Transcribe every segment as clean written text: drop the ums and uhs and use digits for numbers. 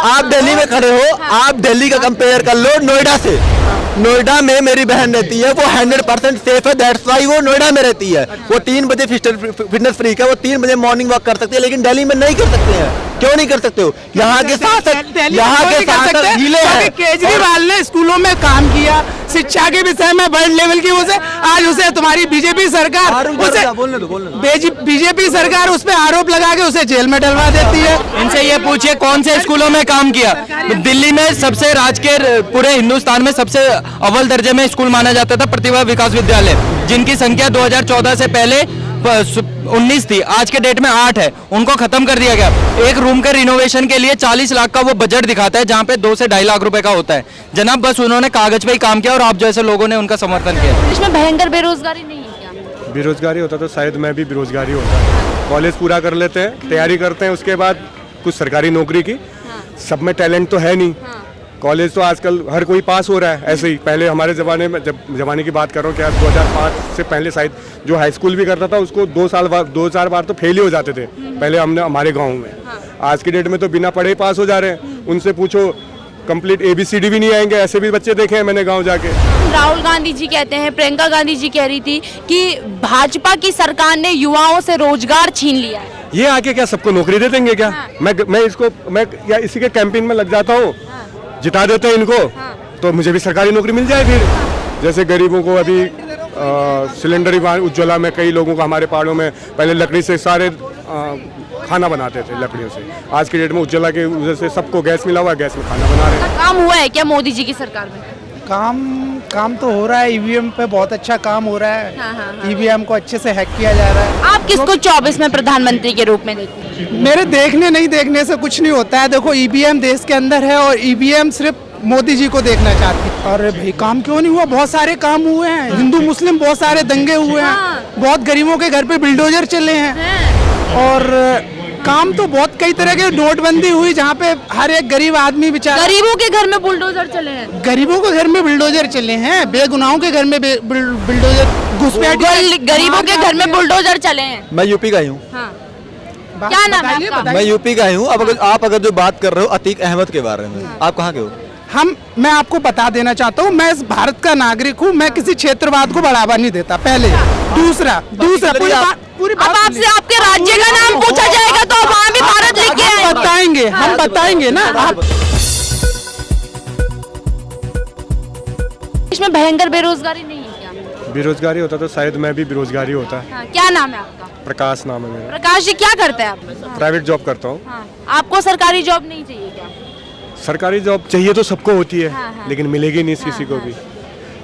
आप दिल्ली में खड़े हो, आप दिल्ली का कंपेयर कर लो नोएडा से। नोएडा में मेरी बहन रहती है, वो 100% सेफ है, दैट्स वाई वो नोएडा में रहती है। वो 3 बजे फिटनेस फ्रीक है, वो 3 बजे मॉर्निंग वॉक कर सकती है, लेकिन दिल्ली में नहीं कर सकते हैं। क्यों नहीं कर सकते हो? यहाँ के सांसद गीले हैं। केजरीवाल ने स्कूलों में काम किया, शिक्षा के विषय में बड़े लेवल की उसे आज उसे तुम्हारी बीजेपी सरकार बीजेपी सरकार उस पर आरोप लगा के उसे जेल में डलवा देती है। इनसे ये पूछिए कौन से स्कूलों में काम किया। दिल्ली में सबसे राजकीय पूरे हिंदुस्तान में सबसे अव्वल दर्जे में स्कूल माना जाता था प्रतिभा विकास विद्यालय, जिनकी संख्या 2014 से पहले 19 थी, आज के डेट में 8 है। उनको खत्म कर दिया गया। एक रूम के रिनोवेशन के लिए 40 लाख का वो बजट दिखाता है, जहाँ पे 2 से 2.5 लाख रुपए का होता है। जनाब बस उन्होंने कागज पे ही काम किया और आप जैसे लोगों ने उनका समर्थन किया। इसमें भयंकर बेरोजगारी नहीं है क्या? बेरोजगारी होता तो शायद मैं भी बेरोजगारी होता। कॉलेज पूरा कर लेते हैं, तैयारी करते हैं, उसके बाद कुछ सरकारी नौकरी की। सब में टैलेंट तो है नहीं। कॉलेज तो आजकल हर कोई पास हो रहा है ऐसे ही। पहले हमारे ज़माने में, जब ज़माने की बात कर रहा हूँ, क्या 2005 से पहले शायद जो हाई स्कूल भी करता था उसको 2-4 बार तो फेल ही हो जाते थे पहले हमारे गांव में। आज की डेट में तो बिना पढ़े ही पास हो जा रहे हैं। उनसे पूछो कंप्लीट ABCD भी नहीं आएंगे, ऐसे भी बच्चे देखे हैं मैंने गाँव जाके। राहुल गांधी जी कहते हैं, प्रियंका गांधी जी कह रही थी कि भाजपा की सरकार ने युवाओं से रोजगार छीन लिया है। ये आके क्या सबको नौकरी दे देंगे क्या? मैं या इसी के कैंपेन में लग जाता हूँ, जिता देते हैं इनको, तो मुझे भी सरकारी नौकरी मिल जाए फिर। जैसे गरीबों को अभी सिलेंडर उज्ज्वला में कई लोगों को हमारे पहाड़ों में पहले लकड़ी से सारे खाना बनाते थे लकड़ियों से। आज की डेट में उज्ज्वला के वजह से सबको गैस मिला हुआ है, गैस में खाना बना रहे हैं। काम हुआ है क्या मोदी जी की सरकार में? काम तो हो रहा है। EVM पे बहुत अच्छा काम हो रहा है। EVM को अच्छे से हैक किया जा रहा है। आप किसको 24 में प्रधानमंत्री के रूप में देखते हैं? मेरे देखने से कुछ नहीं होता है। देखो EVM देश के अंदर है और EVM सिर्फ मोदी जी को देखना चाहती है। अरे भाई काम क्यों नहीं हुआ? बहुत सारे काम हुए हैं। हिंदू मुस्लिम बहुत सारे दंगे हुए हैं। बहुत गरीबों के घर पे बिल्डोजर चले हैं। और काम तो बहुत कई तरह के, नोटबंदी हुई जहाँ पे हर एक गरीब आदमी बेचारा। गरीबों के घर में बुलडोजर चले हैं। गरीबों के घर में बिल्डोजर चले हैं, बेगुनाहों के घर में बिल्डोजर घुसपैठ। गरीबों के घर में बुलडोजर चले हैं। मैं यूपी का ही हूँ। क्या नाम है आपका? मैं यूपी का ही हूँ। अब आप अगर जो बात कर रहे हो अतीक अहमद के बारे में, आप कहाँ के हो? मैं आपको बता देना चाहता हूँ, मैं इस भारत का नागरिक हूँ। मैं किसी क्षेत्रवाद को बढ़ावा नहीं देता, पहले। दूसरा पूरी अब आपसे आपके राज्य का नाम पूछा जाएगा तो वहाँ भी भारत लिख के आए। हम बताएंगे ना। आप इसमें भयंकर बेरोजगारी नहीं है क्या? बेरोजगारी होता तो शायद मैं भी बेरोजगारी होता। क्या नाम है आपका? प्रकाश नाम है मेरा। प्रकाश जी क्या करते हैं आप? प्राइवेट जॉब करता हूँ। आपको सरकारी जॉब नहीं चाहिए क्या? सरकारी जॉब चाहिए तो सबको होती है, लेकिन मिलेगी नहीं किसी को भी।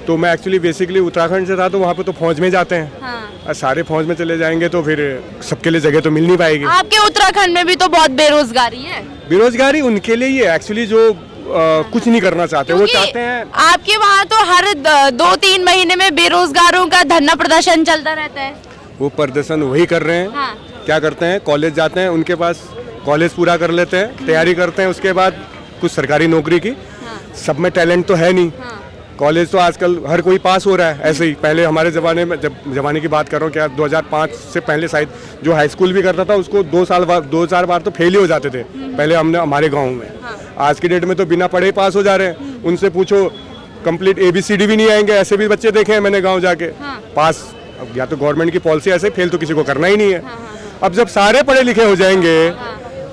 तो मैं एक्चुअली बेसिकली उत्तराखंड से था, तो वहाँ पे तो फौज में जाते हैं। और सारे फौज में चले जाएंगे तो फिर सबके लिए जगह तो मिल नहीं पाएगी। आपके उत्तराखंड में भी तो बहुत बेरोजगारी है। बेरोजगारी उनके लिए ही है एक्चुअली, जो कुछ नहीं करना चाहते। वो चाहते हैं, आपके वहाँ तो हर 2-3 महीने में बेरोजगारों का धरना प्रदर्शन चलता रहता है। वो प्रदर्शन वही कर रहे हैं। क्या करते हैं, कॉलेज जाते हैं, उनके पास कॉलेज पूरा कर लेते हैं, तैयारी करते हैं, उसके बाद कुछ सरकारी नौकरी की। सब में टैलेंट तो है नहीं। कॉलेज तो आजकल हर कोई पास हो रहा है ऐसे ही। पहले हमारे ज़माने में, जब ज़माने की बात कर रहा हूँ, क्या 2005 से पहले शायद जो हाई स्कूल भी करता था उसको 2-4 बार तो फेल ही हो जाते थे पहले हमारे गाँव में। आज की डेट में तो बिना पढ़े ही पास हो जा रहे हैं। उनसे पूछो कंप्लीट ABCD भी नहीं आएंगे, ऐसे भी बच्चे देखे हैं मैंने गाँव जाके पास। अब या तो गवर्नमेंट की पॉलिसी ऐसे, फेल तो किसी को करना ही नहीं है। अब जब सारे पढ़े लिखे हो जाएंगे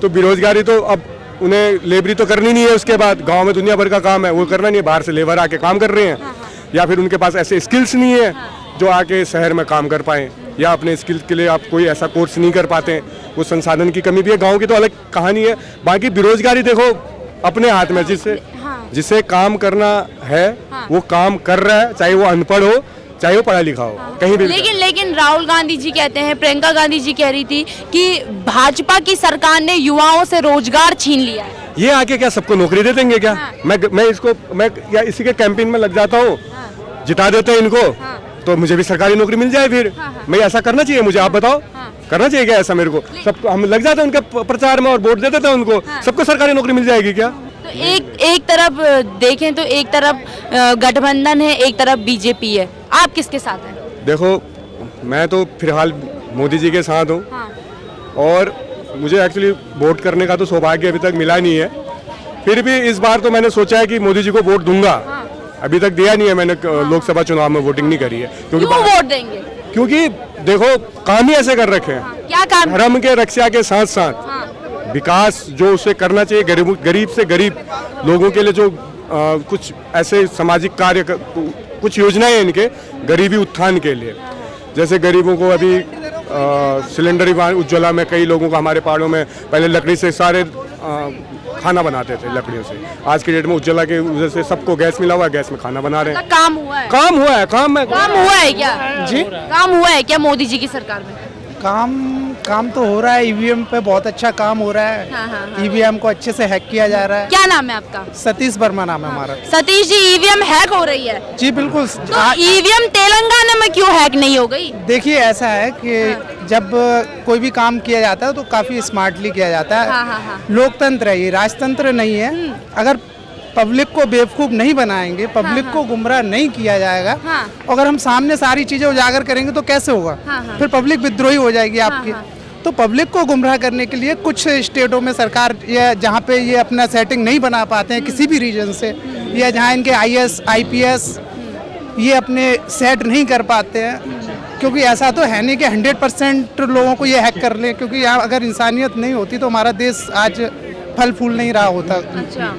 तो बेरोजगारी तो अब उन्हें लेबरी तो करनी नहीं है। उसके बाद गांव में दुनिया भर का काम है, वो करना नहीं है। बाहर से लेबर आके काम कर रहे हैं, या फिर उनके पास ऐसे स्किल्स नहीं है जो आके शहर में काम कर पाएँ, या अपने स्किल्स के लिए आप कोई ऐसा कोर्स नहीं कर पाते हैं। वो संसाधन की कमी भी है। गाँव की तो अलग कहानी है। बाकी बेरोजगारी देखो अपने हाथ में, जिसे काम करना है वो काम कर रहा है, चाहे वो अनपढ़ हो चाहे वो पढ़ा लिखा हो, कहीं भी। लेकिन राहुल गांधी जी कहते हैं, प्रियंका गांधी जी कह रही थी कि भाजपा की सरकार ने युवाओं से रोजगार छीन लिया है। ये आके क्या सबको नौकरी दे देंगे क्या? मैं या इसी के कैंपेन में लग जाता हूँ, जिता देते हैं इनको, तो मुझे भी सरकारी नौकरी मिल जाए फिर। मैं ऐसा करना चाहिए मुझे, आप बताओ करना चाहिए क्या ऐसा? मेरे को सबको हम लग जाते हैं उनके प्रचार में और वोट दे देते हैं उनको, सबको सरकारी नौकरी मिल जाएगी क्या? तो एक तरफ देखें तो एक तरफ गठबंधन है, एक तरफ बीजेपी है। आप किसके साथ हैं? देखो मैं तो फिलहाल मोदी जी के साथ हूँ। और मुझे एक्चुअली वोट करने का तो सौभाग्य अभी तक मिला नहीं है। फिर भी इस बार तो मैंने सोचा है कि मोदी जी को वोट दूंगा। अभी तक दिया नहीं है मैंने, लोकसभा चुनाव में वोटिंग नहीं करी है क्यों वोट देंगे? क्योंकि देखो काम ही ऐसे कर रखे हैं। क्या काम? धर्म के रक्षा के साथ साथ विकास जो उसे करना चाहिए, गरीब से गरीब लोगों के लिए जो कुछ ऐसे सामाजिक कार्य कुछ योजनाएं हैं इनके गरीबी उत्थान के लिए। जैसे गरीबों को अभी सिलेंडर उज्ज्वला में कई लोगों को हमारे पहाड़ों में पहले लकड़ी से सारे खाना बनाते थे लकड़ियों से। आज की डेट में उज्ज्वला के वजह से सबको गैस मिला हुआ है, गैस में खाना बना रहे हैं। काम हुआ है? काम हुआ है, काम हुआ है क्या जी? काम हुआ है क्या मोदी जी की सरकार में? काम तो हो रहा है। ईवीएम पे बहुत अच्छा काम हो रहा है। ईवीएम को अच्छे से हैक किया जा रहा है। क्या नाम है आपका? सतीश वर्मा नाम है हमारा। सतीश जी, ईवीएम हैक हो रही है? जी बिल्कुल। तो ईवीएम तेलंगाना में क्यों हैक नहीं हो गई? देखिए ऐसा है कि जब कोई भी काम किया जाता है तो काफी स्मार्टली किया जाता है। लोकतंत्र है ये, राजतंत्र नहीं है। अगर पब्लिक को बेवकूफ नहीं बनाएंगे, पब्लिक को गुमराह नहीं किया जाएगा, अगर हम सामने सारी चीजें उजागर करेंगे तो कैसे होगा? फिर पब्लिक विद्रोही हो जाएगी आपकी। तो पब्लिक को गुमराह करने के लिए कुछ स्टेटों में सरकार या जहाँ पे ये अपना सेटिंग नहीं बना पाते हैं किसी भी रीजन से, या जहाँ इनके IAS IPS ये अपने सेट नहीं कर पाते हैं, क्योंकि ऐसा तो है नहीं कि 100% लोगों को ये हैक कर लें, क्योंकि यहाँ अगर इंसानियत नहीं होती तो हमारा देश आज फल फूल नहीं रहा होता। अच्छा।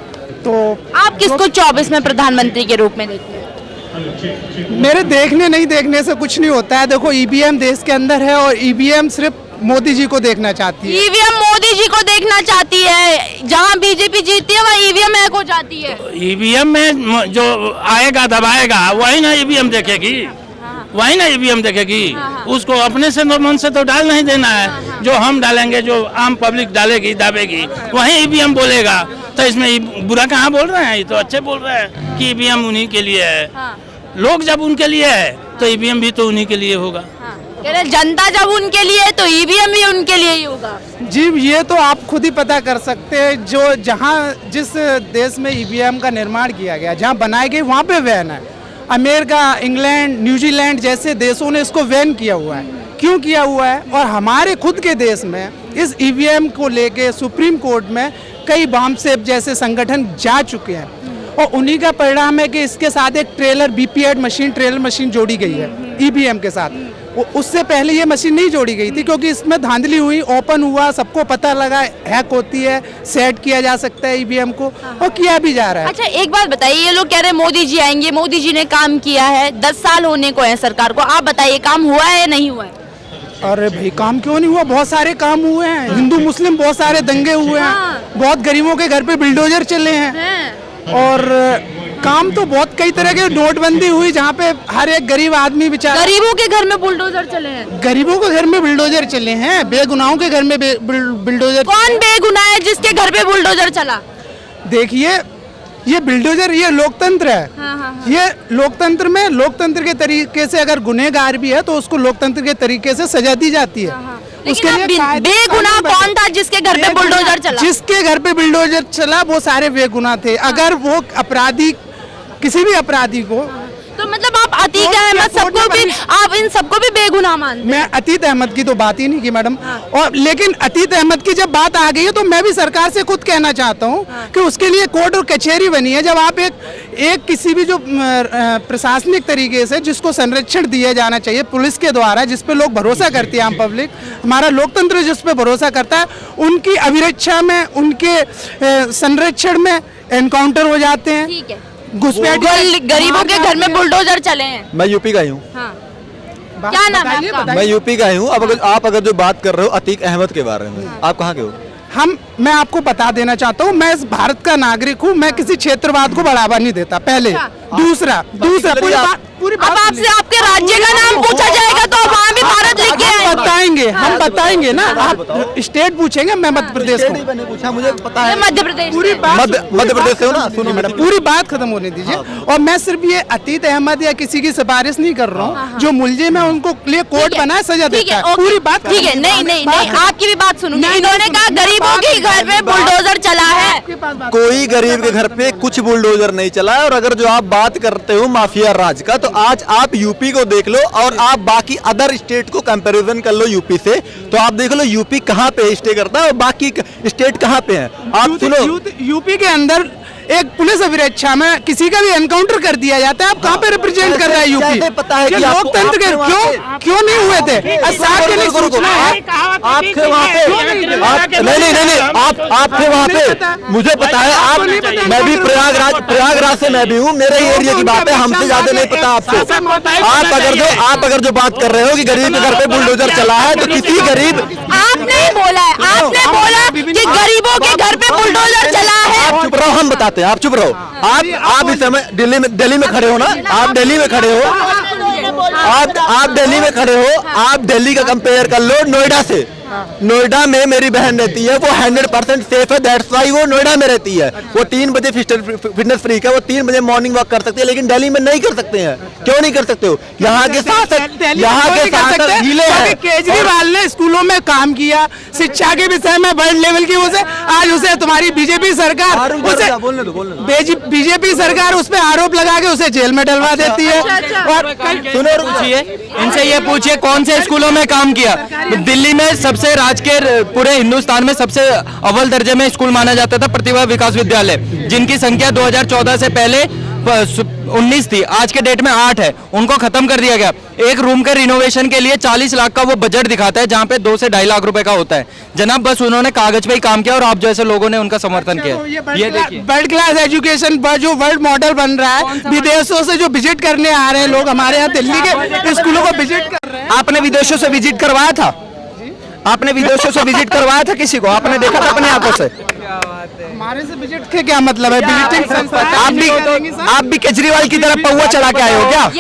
तो आप किसको 24 में प्रधानमंत्री के रूप में देखते हैं? मेरे देखने नहीं देखने से कुछ नहीं होता है। देखो ईवीएम देश के अंदर है और ईवीएम सिर्फ मोदी जी को देखना चाहती है। ईवीएम मोदी जी को देखना चाहती है, जहां बीजेपी जीतती है वहाँ ईवीएम हैक हो जाती है। ईवीएम में जो आएगा दबाएगा वही ना ईवीएम देखेगी, वही ना ईवीएम देखेगी। उसको अपने से मन से तो डाल नहीं देना है। जो हम डालेंगे, जो आम पब्लिक डालेगी दाबेगी, वही ईवीएम बोलेगा। तो इसमें बुरा कहाँ बोल रहे हैं? ये तो अच्छे बोल रहे हैं कि ईवीएम उन्हीं के लिए है। लोग जब उनके लिए है तो ईवीएम भी तो उन्हीं के लिए होगा। जनता जब उनके लिए है तो ईवीएम भी उनके लिए ही होगा। जी ये तो आप खुद ही पता कर सकते हैं। जो जहाँ जिस देश में ईवीएम का निर्माण किया गया, जहाँ बनाए गए वहाँ पे बैन है। अमेरिका, इंग्लैंड, न्यूजीलैंड जैसे देशों ने इसको बैन किया हुआ है। क्यों किया हुआ है? और हमारे खुद के देश में इस ईवीएम को लेके सुप्रीम कोर्ट में कई बामसेफ जैसे संगठन जा चुके हैं, और उन्हीं का परिणाम है कि इसके साथ एक BPAT मशीन, ट्रेलर मशीन जोड़ी गई है ईवीएम के साथ। उससे पहले ये मशीन नहीं जोड़ी गई थी, क्योंकि इसमें धांधली हुई, ओपन हुआ, सबको पता लगा हैक होती है, सेट किया जा सकता है ईवीएम को, और किया भी जा रहा है। अच्छा एक बात बताइए, ये लोग कह रहे हैं मोदी जी आएंगे, मोदी जी ने काम किया है, 10 साल होने को है सरकार को, आप बताइए काम हुआ है या नहीं हुआ है? अरे भाई काम क्यों नहीं हुआ? बहुत सारे काम हुए हैं। हिंदू मुस्लिम बहुत सारे दंगे हुए हैं। बहुत गरीबों के घर पे बुलडोजर चले हैं। और काम तो बहुत कई तरह के, नोटबंदी हुई जहाँ पे हर एक गरीब आदमी बेचारा। गरीबों के घर में बुलडोजर चले हैं? गरीबों के घर में बुलडोजर चले हैं, बेगुनाहों के घर में बुलडोजर। कौन बेगुनाह है जिसके घर पे बुलडोजर चला? देखिए ये बुलडोजर, ये लोकतंत्र है। ये लोकतंत्र में, लोकतंत्र के तरीके से अगर गुनहगार भी है तो उसको लोकतंत्र के तरीके से सजा दी जाती है। उसके लिए बेगुनाह कौन था जिसके घर पे बुलडोजर चला? जिसके घर पे बुलडोजर चला वो सारे बेगुनाह थे। अगर वो अपराधी, किसी भी अपराधी को, तो मतलब आप अतीक अहमद सबको भी, आप इन सबको भी बेगुनाह मानते? मैं अतीक अहमद की तो बात ही नहीं की मैडम। और लेकिन अतीक अहमद की जब बात आ गई है तो मैं भी सरकार से खुद कहना चाहता हूँ कि उसके लिए कोर्ट और कचहरी बनी है। जब आप एक किसी भी जो प्रशासनिक तरीके से जिसको संरक्षण दिया जाना चाहिए पुलिस के द्वारा, जिस पे लोग भरोसा करती है, आम पब्लिक, हमारा लोकतंत्र जिस पे भरोसा करता है, उनकी अभिरक्षा में, उनके संरक्षण में एनकाउंटर हो जाते हैं। ठीक है, घुसपैठ गरीबों के घर में बुलडोजर चले हैं। मैं यूपी का ही हूँ। क्या नाम है आपका? मैं यूपी का ही हूँ। अब आप अगर जो बात कर रहे हो अतीक अहमद के बारे में, आप कहाँ के हो? मैं आपको बता देना चाहता हूँ, मैं इस भारत का नागरिक हूँ। मैं किसी क्षेत्रवाद को बढ़ावा नहीं देता, पहले। दूसरा पूरी बात आपसे आपके राज्य का नाम पूछा जाएगा तो वहाँ भी भारत लिख के आएंगे। बताएंगे, हम बताएंगे ना। आप स्टेट पूछेंगे, मैं मध्य प्रदेश को मैंने पूछा, मुझे पता है। मध्य प्रदेश, पूरी बात मध्य प्रदेश से हो ना? सुनो मैडम, पूरी बात खत्म होने दीजिए। और मैं सिर्फ ये अतीक अहमद या किसी की सिफारिश नहीं कर रहा हूँ। जो मुलजिम है उनको लिए कोर्ट बनाए, सजा देता है। पूरी बात ठीक है। नहीं, आपकी भी बात सुनूंगी। इन्होंने कहा गरीबों के घर में बुलडोजर चला है। कोई गरीब के घर पे कुछ बुलडोजर नहीं चला। और अगर जो आप बात करते हो माफिया राज का, तो आज आप यूपी को देख लो और आप बाकी अदर स्टेट को कंपैरिजन कर लो यूपी से, तो आप देख लो यूपी कहाँ पे स्टे करता है और बाकी स्टेट कहाँ पे हैं। आप सुनो, यूपी के अंदर एक पुलिस अभिरक्षा में किसी का भी एनकाउंटर कर दिया जाता है। आप कहाँ पे रिप्रेजेंट कर रहा है यूपी? कैसे पता है ये कि आपको- लोकतंत्र के क्यों नहीं हुए थे? साथ के लिए सूचना है आपके वहाँ पे नहीं आपके वहाँ पे मुझे पता है। आप, मैं भी प्रयागराज से मैं भी हूँ, मेरे ही एरिया की बात है, हमसे ज्यादा नहीं पता आपको। आप अगर जो बात कर रहे हो कि गरीब के घर पे बुलडोजर चला है, तो किसी गरीब, आपने बोला है, आपने बोला कि गरीबों के घर पे बुलडोजर चला है। आप चुप रहो, हम बताते हैं, आप चुप रहो। आप इस समय दिल्ली में खड़े हो ना, आप दिल्ली में खड़े हो, आप दिल्ली में खड़े हो, आप दिल्ली का कंपेयर कर लो नोएडा से। नोएडा में मेरी बहन रहती है, वो 100% सेफ है, दैट्स वाई वो नोएडा में रहती है। वो 3 बजे फिटनेस फ्रीक है, वो 3 बजे मॉर्निंग वॉक कर सकती है, लेकिन दिल्ली में नहीं कर सकते हैं। क्यों नहीं कर सकते हो? यहाँ के शासक ढीले हैं। केजरीवाल ने स्कूलों में काम किया, शिक्षा के विषय में वर्ल्ड लेवल की उसे आज उसे तुम्हारी बीजेपी सरकार बीजेपी सरकार उस पर आरोप लगा के उसे जेल में डलवा देती है। और पूछिए इनसे, ये पूछिए कौन से स्कूलों में काम किया। दिल्ली में सबसे राज्य के पूरे हिंदुस्तान में सबसे अव्वल दर्जे में स्कूल माना जाता था प्रतिभा विकास विद्यालय, जिनकी संख्या 2014 से पहले 19 थी, आज के डेट में 8 है। उनको खत्म कर दिया गया। एक रूम के रिनोवेशन के लिए 40 लाख का वो बजट दिखाता है, जहां पे 2 से 2.5 लाख रुपए का होता है। जनाब बस उन्होंने कागज पे ही काम किया और आप जैसे लोगों ने उनका समर्थन किया। ये देखिए वर्ल्ड क्लास एजुकेशन जो वर्ल्ड मॉडल बन रहा है, विदेशों से जो विजिट करने आ रहे हैं लोग हमारे यहाँ दिल्ली के स्कूलों को विजिट कर रहे हैं। आपने विदेशों से विजिट करवाया था? आपने विदेशों से विजिट करवाया था किसी को? आपने देखा था अपनी आंखों से? हमारे से विजिट के क्या मतलब है? विजिटिंग संस्था आप भी केजरीवाल की तरफ पहुआ चढ़ा के आए हो क्या?